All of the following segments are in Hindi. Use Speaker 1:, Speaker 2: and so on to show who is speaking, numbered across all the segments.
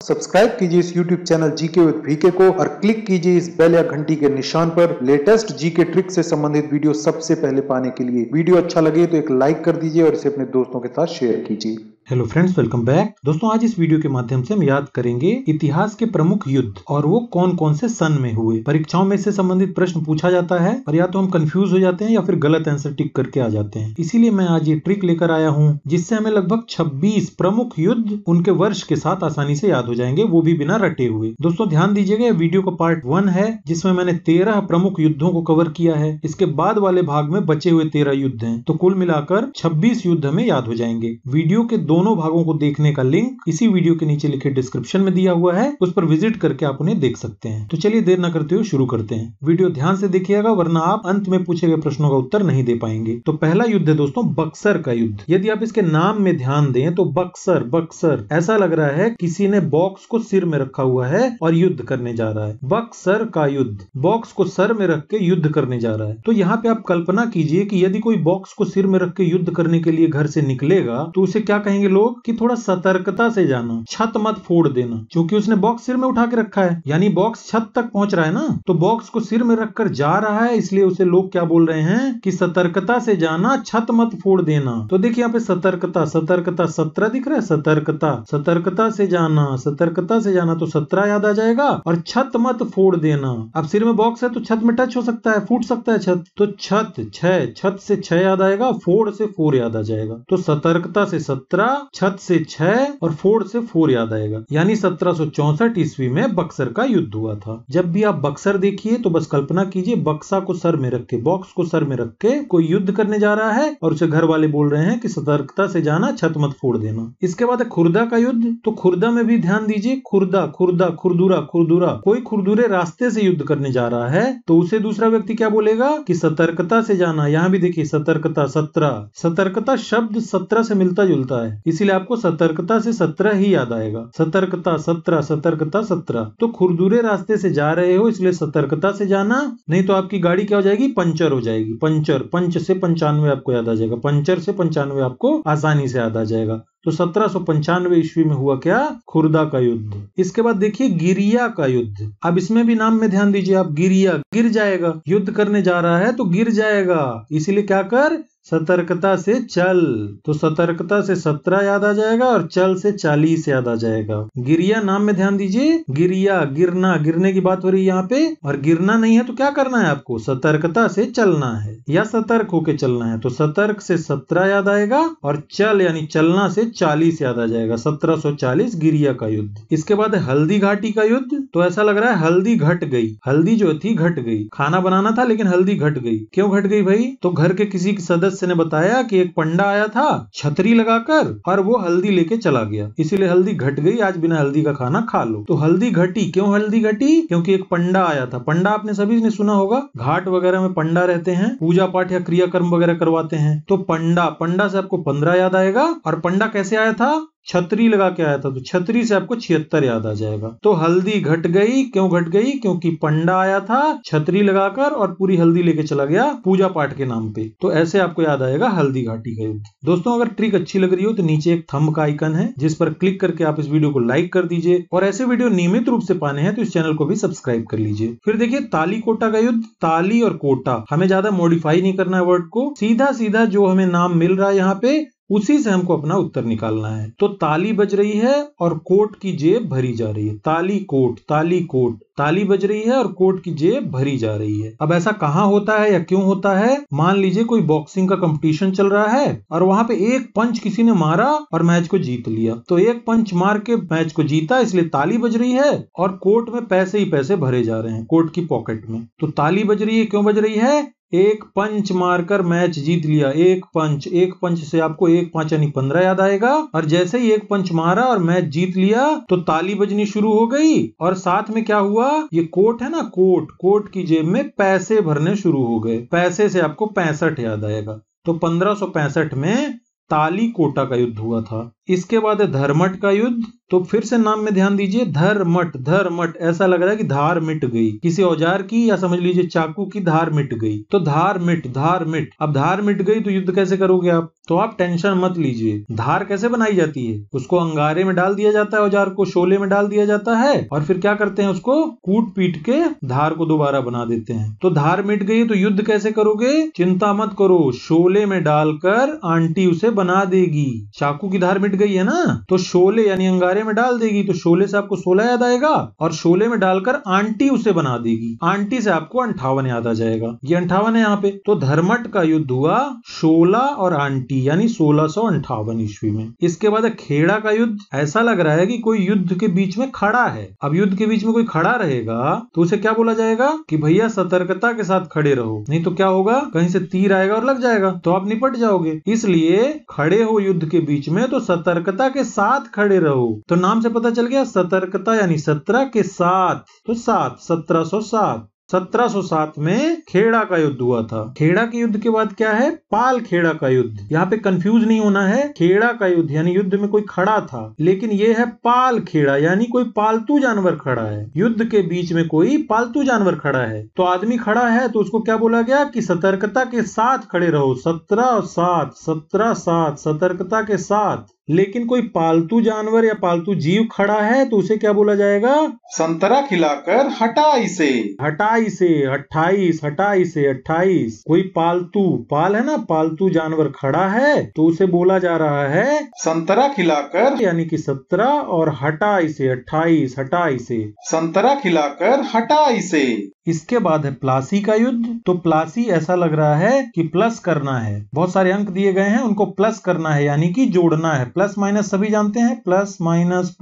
Speaker 1: सब्सक्राइब कीजिए इस YouTube channel GK with VK को और क्लिक कीजिए इस बेल या घंटी के निशान पर लेटेस्ट जीके ट्रिक से संबंधित वीडियो सबसे पहले पाने के लिए। वीडियो अच्छा लगे तो एक लाइक कर दीजिए और इसे अपने दोस्तों के साथ शेयर कीजिए।
Speaker 2: Hello friends, welcome back. दोस्तों, आज इस वीडियो के माध्यम से हम याद करेंगे इतिहास के प्रमुख युद्ध और वो कौन कौन से सन में हुए। परीक्षाओं में इससे संबंधित प्रश्न पूछा जाता है और या तो हम कंफ्यूज हो जाते हैं या फिर गलत आंसर टिक करके आ जाते हैं। इसीलिए मैं आज ये ट्रिक लेकर आया हूँ जिससे हमें लगभग 26 प्रमुख युद्ध उनके वर्ष के साथ आसानी से याद हो जाएंगे, वो भी बिना रटे हुए। दोस्तों ध्यान दीजिएगा, यह वीडियो का पार्ट 1 है जिसमें मैंने 13 प्रमुख युद्धों को कवर किया है। इसके बाद वाले भाग में बचे हुए 13 युद्ध हैं, तो कुल मिलाकर 26 युद्ध हमें याद हो जाएंगे। वीडियो के दोनों भागों को देखने का लिंक इसी वीडियो के नीचे लिखे डिस्क्रिप्शन में दिया हुआ है, उस पर विजिट करके आप उन्हें देख सकते हैं। तो चलिए देर न करते हुए शुरू करते हैं। वीडियो ध्यान से देखिएगा वरना आप अंत में पूछे गए प्रश्नों का उत्तर नहीं दे पाएंगे। तो पहला युद्ध है दोस्तों बक्सर का युद्ध। यदि आप इसके नाम में ध्यान दें तो बक्सर बक्सर ऐसा लग रहा है किसी ने बॉक्स को सिर में रखा हुआ है और युद्ध करने जा रहा है। बक्सर का युद्ध, बॉक्स को सर में रख के युद्ध करने जा रहा है। तो यहाँ पे आप कल्पना कीजिए कि यदि कोई बॉक्स को सिर में रख के युद्ध करने के लिए घर से निकलेगा तो उसे क्या कहेंगे लोग कि थोड़ा सतर्कता से जाना, छत मत फोड़ देना, क्योंकि उसने बॉक्स सिर में उठा के रखा है, यानी बॉक्स छत तक पहुंच रहा है ना। तो बॉक्स को सिर में रखकर जा रहा है, इसलिए उसे लोग क्या बोल रहे हैं कि सतर्कता से जाना, छत मत फोड़ देना। तो देखिए यहाँ पे सतर्कता, सतर्कता 17 दिख रहा है। सतर्कता, सतर्कता से जाना, सतर्कता से जाना, तो 17 याद आ जाएगा। और छत मत फोड़ देना, अब सिर में बॉक्स है तो छत में टच हो सकता है, फूट सकता है छत, तो छत 6, छत से 6 याद आएगा, फोड़ से 4 याद आ जाएगा। तो सतर्कता से 17, छत से 6 और फोड़ से 4 याद आएगा। यानी 1764 ईस्वी में बक्सर का युद्ध हुआ था। जब भी आप बक्सर देखिए तो बस कल्पना कीजिए बक्सा को सर में रख के, बॉक्स को सर में रख के कोई युद्ध करने जा रहा है और उसे घर वाले बोल रहे हैं कि सतर्कता से जाना, छत मत फोड़ देना। इसके बाद है खुर्दा का युद्ध। तो खुर्दा में भी ध्यान दीजिए, खुर्दा खुर्दा खुरदुरा खुरदुरा, कोई खुरदुरे रास्ते से युद्ध करने जा रहा है तो उसे दूसरा व्यक्ति क्या बोलेगा कि सतर्कता से जाना। यहाँ भी देखिए सतर्कता 17, सतर्कता शब्द 17 से मिलता जुलता है, इसीलिए आपको सतर्कता से 17 ही याद आएगा। सतर्कता 17, सतर्कता 17। तो खुरदुरे रास्ते से जा रहे हो इसलिए सतर्कता से जाना, नहीं तो आपकी गाड़ी क्या हो जाएगी, पंचर हो जाएगी। पंचर, पंच से 95 आपको याद आ जाएगा, पंचर से 95 आपको आसानी से याद आ जाएगा। तो 1795 ईस्वी में हुआ क्या, खुर्दा का युद्ध। इसके बाद देखिए गिरिया का युद्ध। अब इसमें भी नाम में ध्यान दीजिए आप, गिरिया, गिर जाएगा, युद्ध करने जा रहा है तो गिर जाएगा, इसीलिए क्या कर, सतर्कता से चल। तो सतर्कता से 17 याद आ जाएगा और चल से 40 याद आ जाएगा। गिरिया नाम में ध्यान दीजिए, गिरिया, गिरना, गिरने की बात हो रही है यहाँ पे, और गिरना नहीं है तो क्या करना है आपको, सतर्कता से चलना है या सतर्क होके चलना है। तो सतर्क से 17 याद आएगा और चल यानी चलना से 40 याद आ जाएगा। 1740 गिरिया का युद्ध। इसके बाद हल्दी घाटी का युद्ध। तो ऐसा लग रहा है हल्दी घट गई, हल्दी जो थी घट गई, खाना बनाना था लेकिन हल्दी घट गई। क्यों घट गई भाई, तो घर के किसी सदस्य ने बताया कि एक पंडा आया था छतरी लगाकर और वो हल्दी लेके चला गया, इसीलिए हल्दी घट गई, आज बिना हल्दी का खाना खा लो। तो हल्दी घटी, क्यों हल्दी घटी, क्योंकि एक पंडा आया था। पंडा आपने सभी ने सुना होगा, घाट वगैरह में पंडा रहते हैं, पूजा पाठ या क्रियाकर्म वगैरह करवाते हैं। तो पंडा, पंडा से आपको 15 याद आएगा। और पंडा कैसे आया था, छतरी लगा के आया था, तो छतरी से आपको 76 याद आ जाएगा। तो हल्दी घट गई, क्यों घट गई, क्योंकि पंडा आया था छतरी लगाकर और पूरी हल्दी लेके चला गया पूजा पाठ के नाम पे। तो ऐसे आपको याद आएगा हल्दी घाटी का युद्ध। दोस्तों अगर ट्रिक अच्छी लग रही हो तो नीचे एक थंब का आइकन है जिस पर क्लिक करके आप इस वीडियो को लाइक कर दीजिए, और ऐसे वीडियो नियमित रूप से पाने हैं तो इस चैनल को भी सब्सक्राइब कर लीजिए। फिर देखिए ताली कोटा का युद्ध। ताली और कोटा, हमें ज्यादा मॉडिफाई नहीं करना है वर्ड को, सीधा सीधा जो हमें नाम मिल रहा है यहाँ पे उसी से हमको अपना उत्तर निकालना है। तो ताली बज रही है और कोट की जेब भरी जा रही है। ताली कोट, ताली कोट, ताली बज रही है और कोट की जेब भरी जा रही है। अब ऐसा कहाँ होता है या क्यों होता है, मान लीजिए कोई बॉक्सिंग का कंपटीशन चल रहा है और वहां पे एक पंच किसी ने मारा और मैच को जीत लिया। तो एक पंच मार के मैच को जीता, इसलिए ताली बज रही है और कोट में पैसे ही पैसे भरे जा रहे हैं, कोट की पॉकेट में। तो ताली बज रही है, क्यों बज रही है, एक पंच मारकर मैच जीत लिया। एक पंच, एक पंच से आपको 1 5 यानी 15 याद आएगा। और जैसे ही एक पंच मारा और मैच जीत लिया तो ताली बजनी शुरू हो गई और साथ में क्या हुआ, ये कोट है ना, कोट, कोट की जेब में पैसे भरने शुरू हो गए। पैसे से आपको 65 याद आएगा। तो 1565 में तालीकोटा का युद्ध हुआ था। इसके बाद है धरमट का युद्ध। तो फिर से नाम में ध्यान दीजिए, धरमट धरमट, ऐसा लग रहा है कि धार मिट गई, किसी औजार की या समझ लीजिए चाकू की धार मिट गई, तो धार मिट धार मिट। अब धार मिट गई तो युद्ध कैसे करोगे आप? तो आप टेंशन मत लीजिए। धार कैसे बनाई जाती है? उसको अंगारे में डाल दिया जाता है, औजार को शोले में डाल दिया जाता है, और फिर क्या करते हैं, उसको कूट पीट के धार को दोबारा बना देते हैं। तो धार मिट गई तो युद्ध कैसे करोगे? चिंता मत करो, शोले में डालकर आंटी उसे बना देगी। चाकू की धार मिट गई है ना, तो शोले यानी अंगारे में डाल देगी, तो शोले से आपको 16 याद आएगा, और शोले में डालकर आंटी उसे बना देगी, आंटी से आपको 58 याद आ जाएगा। ये 58 है यहाँ पे। तो धरमट का युद्ध हुआ शोला और आंटी यानी 1658 ईस्वी में। इसके बाद खेड़ा का युद्ध। ऐसा लग रहा है कि कोई युद्ध के बीच में खड़ा है। अब युद्ध के बीच में कोई खड़ा रहेगा तो उसे क्या बोला जाएगा कि भैया सतर्कता के साथ खड़े रहो, नहीं तो क्या होगा, कहीं से तीर आएगा और लग जाएगा तो आप निपट जाओगे। इसलिए खड़े हो युद्ध के बीच में तो सतर्कता के साथ खड़े रहो। तो नाम से पता चल गया, सतर्कता यानी 17 के साथ, तो 7 1707। 1707 में खेड़ा का युद्ध हुआ था। खेड़ा के युद्ध के बाद क्या है? पाल खेड़ा का युद्ध। यहाँ पे कंफ्यूज नहीं होना है। खेड़ा का युद्ध यानी युद्ध में कोई खड़ा था, लेकिन ये है पाल खेड़ा यानी कोई पालतू जानवर खड़ा है। युद्ध के बीच में कोई पालतू जानवर खड़ा है, तो आदमी खड़ा है तो उसको क्या बोला गया कि सतर्कता के साथ खड़े रहो। 1707 सतर्कता के साथ। लेकिन कोई पालतू जानवर या पालतू जीव खड़ा है तो उसे क्या बोला जाएगा?
Speaker 1: संतरा खिलाकर हटा इसे।
Speaker 2: हटा इसे 28, हटा इसे 28। कोई पालतू, पाल है ना, पालतू जानवर खड़ा है तो उसे बोला जा रहा है
Speaker 1: संतरा खिलाकर,
Speaker 2: यानी कि 17, और हटा इसे 28, हटा इसे।
Speaker 1: संतरा खिलाकर हटा इसे।
Speaker 2: इसके बाद है प्लासी का युद्ध। तो प्लासी ऐसा लग रहा है कि प्लस करना है, बहुत सारे अंक दिए गए हैं, उनको प्लस करना है यानी कि जोड़ना है। प्लस माइनस सभी जानते हैं, प्लस माइनस,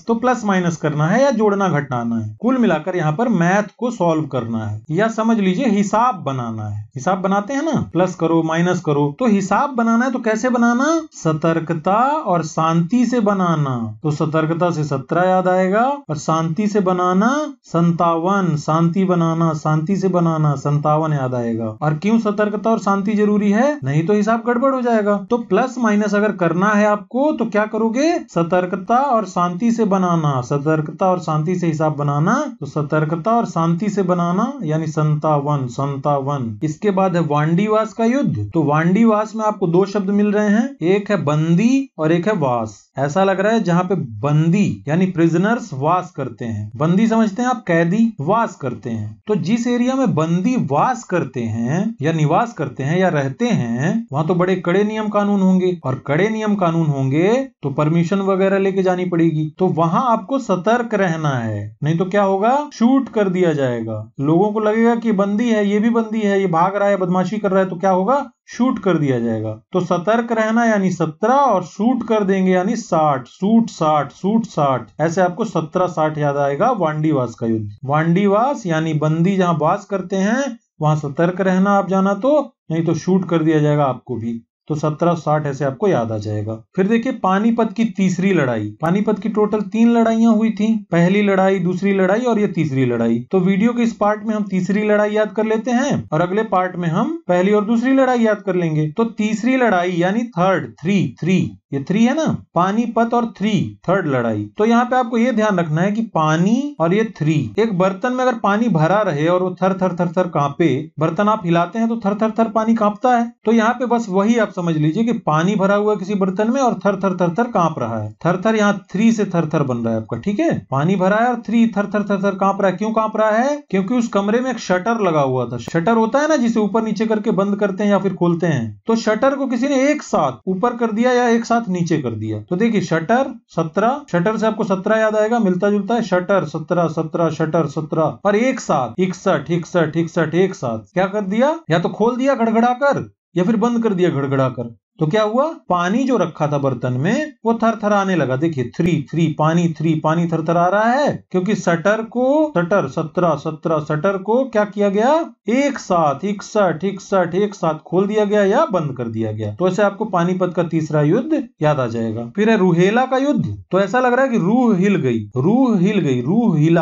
Speaker 2: तो प्लस माइनस करना है या जोड़ना घटाना है। कुल मिलाकर यहाँ पर मैथ को सॉल्व करना है, या समझ लीजिए हिसाब बनाना है। हिसाब बनाते हैं ना, प्लस करो माइनस करो, तो हिसाब बनाना है। तो कैसे बनाना? सतर्कता और शांति से बनाना। तो सतर्कता से 17 याद आएगा, और शांति से बनाना 57, शांति बनाना, शांति से बनाना 57 याद आएगा। और क्यों सतर्कता और शांति जरूरी है? नहीं तो हिसाब गड़बड़ हो जाएगा। तो प्लस माइनस अगर करना है आपको तो क्या करोगे? सतर्कता और शांति से बनाना, सतर्कता और शांति से हिसाब बनाना, तो सतर्कता और शांति से बनाना यानी 57। इसके बाद है वांडीवास का युद्ध। तो वांडीवास में आपको दो शब्द मिल रहे हैं, एक है बंदी और एक है वास। ऐसा लग रहा है जहाँ पे बंदी यानी प्रिजनर्स वास करते हैं, बंदी समझते हैं आप, कैदी वास करते हैं। तो जिस एरिया में बंदी वास करते हैं या निवास करते हैं या रहते हैं, वहां तो बड़े कड़े नियम कानून होंगे, और कड़े नियम कानून होंगे तो परमिशन वगैरह लेके जानी पड़ेगी। तो वहां आपको सतर्क रहना है, नहीं तो क्या होगा? शूट कर दिया जाएगा। लोगों को लगेगा कि बंदी है, ये भी बंदी है, ये भाग रहा है, बदमाशी कर रहा है, तो क्या होगा? शूट कर दिया जाएगा। तो सतर्क रहना यानी 17, और शूट कर देंगे यानी 60, सूट 60। ऐसे आपको 17-60 याद आएगा। वांडीवास का युद्ध। वांडीवास यानी बंदी जहां वास करते हैं वहां सतर्क रहना आप जाना तो, नहीं तो शूट कर दिया जाएगा आपको भी। तो 1760 ऐसे आपको याद आ जाएगा। फिर देखिए पानीपत की तीसरी लड़ाई। पानीपत की टोटल 3 लड़ाइयां हुई थी, पहली लड़ाई, दूसरी लड़ाई और ये तीसरी लड़ाई। तो वीडियो के इस पार्ट में हम तीसरी लड़ाई याद कर लेते हैं, और अगले पार्ट में हम पहली और दूसरी लड़ाई याद कर लेंगे। तो तीसरी लड़ाई यानी थर्ड, 3 ये 3 है ना, पानीपत और 3 थर्ड लड़ाई। तो यहाँ पे आपको ये ध्यान रखना है कि पानी और ये 3, एक बर्तन में अगर पानी भरा रहे और वो थर थर कांपे, बर्तन आप हिलाते हैं तो थर थर पानी कांपता है। तो यहाँ पे बस वही आप समझ लीजिए कि पानी भरा हुआ है किसी बर्तन में और थर थर कांप रहा है। थर यहाँ 3 से थर बन रहा है आपका, ठीक है। पानी भरा है और 3 थर कांप रहा है। क्यों कांप रहा है? क्योंकि उस कमरे में एक शटर लगा हुआ था। शटर होता है ना जिसे ऊपर नीचे करके बंद करते हैं या फिर खोलते हैं, तो शटर को किसी ने एक साथ ऊपर कर दिया या एक साथ नीचे कर दिया। तो देखिए शटर 17, शटर से आपको 17 याद आएगा, मिलता जुलता है। शटर 17 शटर 17, और एक साथ 61 एक साथ क्या कर दिया? या तो खोल दिया गड़गड़ा कर या फिर बंद कर दिया गड़गड़ा कर। तो क्या हुआ? पानी जो रखा था बर्तन में वो थर आने लगा। देखिए 3 पानी थर आ रहा है, क्योंकि शटर 17 शटर को क्या किया गया? एक साथ 61 एक साथ खोल दिया गया या बंद कर दिया गया। तो ऐसे आपको पानीपत का तीसरा युद्ध याद आ जाएगा। फिर है रूहेला का युद्ध। तो ऐसा लग रहा है कि रूह हिल गई, रूहेला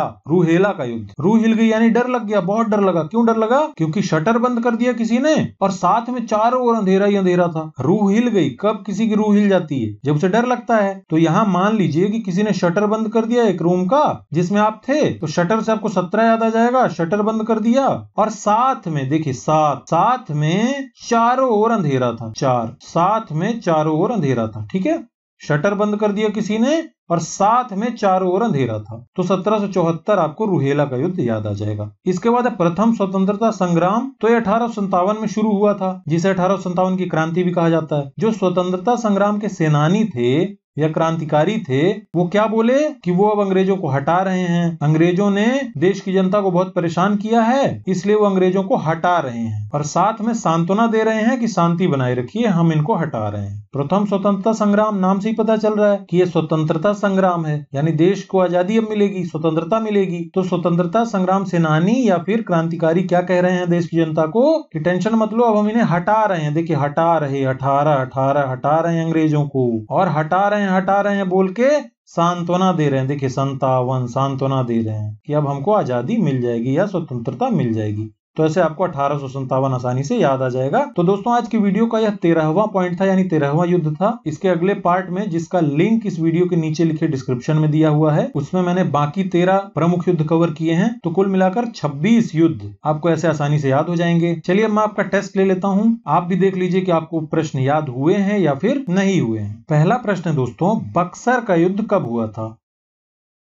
Speaker 2: का युद्ध। रूह हिल गई यानी डर लग गया, बहुत डर लगा। क्यों डर लगा? क्योंकि शटर बंद कर दिया किसी ने और साथ में चारों ओर अंधेरा ही अंधेरा था। रूह रूह हिल गई। कब किसी की रूह हिल जाती है? जब उसे डर लगता है। तो यहाँ मान लीजिए कि किसी ने शटर बंद कर दिया एक रूम का जिसमें आप थे, तो शटर से आपको 17 याद आ जाएगा। शटर बंद कर दिया और साथ में देखिए साथ में चारों ओर अंधेरा था। साथ में चारों ओर अंधेरा था। ठीक है, शटर बंद कर दिया किसी ने और साथ में चारों ओर अंधेरा था। तो 1774 आपको रुहेला का युद्ध याद आ जाएगा। इसके बाद प्रथम स्वतंत्रता संग्राम, तो ये 1857 में शुरू हुआ था, जिसे 1857 की क्रांति भी कहा जाता है। जो स्वतंत्रता संग्राम के सेनानी थे या क्रांतिकारी थे, वो क्या बोले कि वो अब अंग्रेजों को हटा रहे हैं। अंग्रेजों ने देश की जनता को बहुत परेशान किया है, इसलिए वो अंग्रेजों को हटा रहे हैं और साथ में सांत्वना दे रहे हैं कि शांति बनाए रखिए, हम इनको हटा रहे हैं। प्रथम स्वतंत्रता संग्राम नाम से ही पता चल रहा है कि ये स्वतंत्रता संग्राम है, यानी देश को आजादी अब मिलेगी, स्वतंत्रता मिलेगी। तो स्वतंत्रता संग्राम सेनानी या फिर क्रांतिकारी क्या कह रहे हैं देश की जनता को कि टेंशन मत लो, अब हम इन्हें हटा रहे हैं। देखिए हटा रहे, 18 हटा रहे हैं अंग्रेजों को, और हटा रहे हैं बोल के सांत्वना दे रहे हैं। देखिए 57 सांत्वना दे रहे हैं कि अब हमको आजादी मिल जाएगी या स्वतंत्रता मिल जाएगी। तो ऐसे आपको 1857 आसानी से याद आ जाएगा। तो दोस्तों आज की वीडियो का यह 13वां पॉइंट था, यानी 13वां युद्ध था। इसके अगले पार्ट में, जिसका लिंक इस वीडियो के नीचे लिखे डिस्क्रिप्शन में दिया हुआ है, उसमें मैंने बाकी 13 प्रमुख युद्ध कवर किए हैं। तो कुल मिलाकर 26 युद्ध आपको ऐसे आसानी से याद हो जाएंगे। चलिए मैं आपका टेस्ट ले लेता हूँ, आप भी देख लीजिए कि आपको प्रश्न याद हुए हैं या फिर नहीं हुए हैं। पहला प्रश्न है दोस्तों, बक्सर का युद्ध कब हुआ था?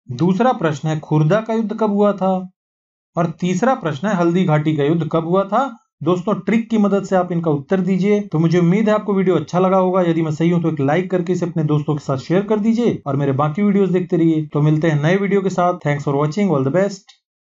Speaker 2: दूसरा प्रश्न है, खुर्दा का युद्ध कब हुआ था? और तीसरा प्रश्न है, हल्दी घाटी का युद्ध कब हुआ था? दोस्तों ट्रिक की मदद से आप इनका उत्तर दीजिए। तो मुझे उम्मीद है आपको वीडियो अच्छा लगा होगा। यदि मैं सही हूं तो एक लाइक करके इसे अपने दोस्तों के साथ शेयर कर दीजिए और मेरे बाकी वीडियोस देखते रहिए। तो मिलते हैं नए वीडियो के साथ। Thanks for watching, all the best.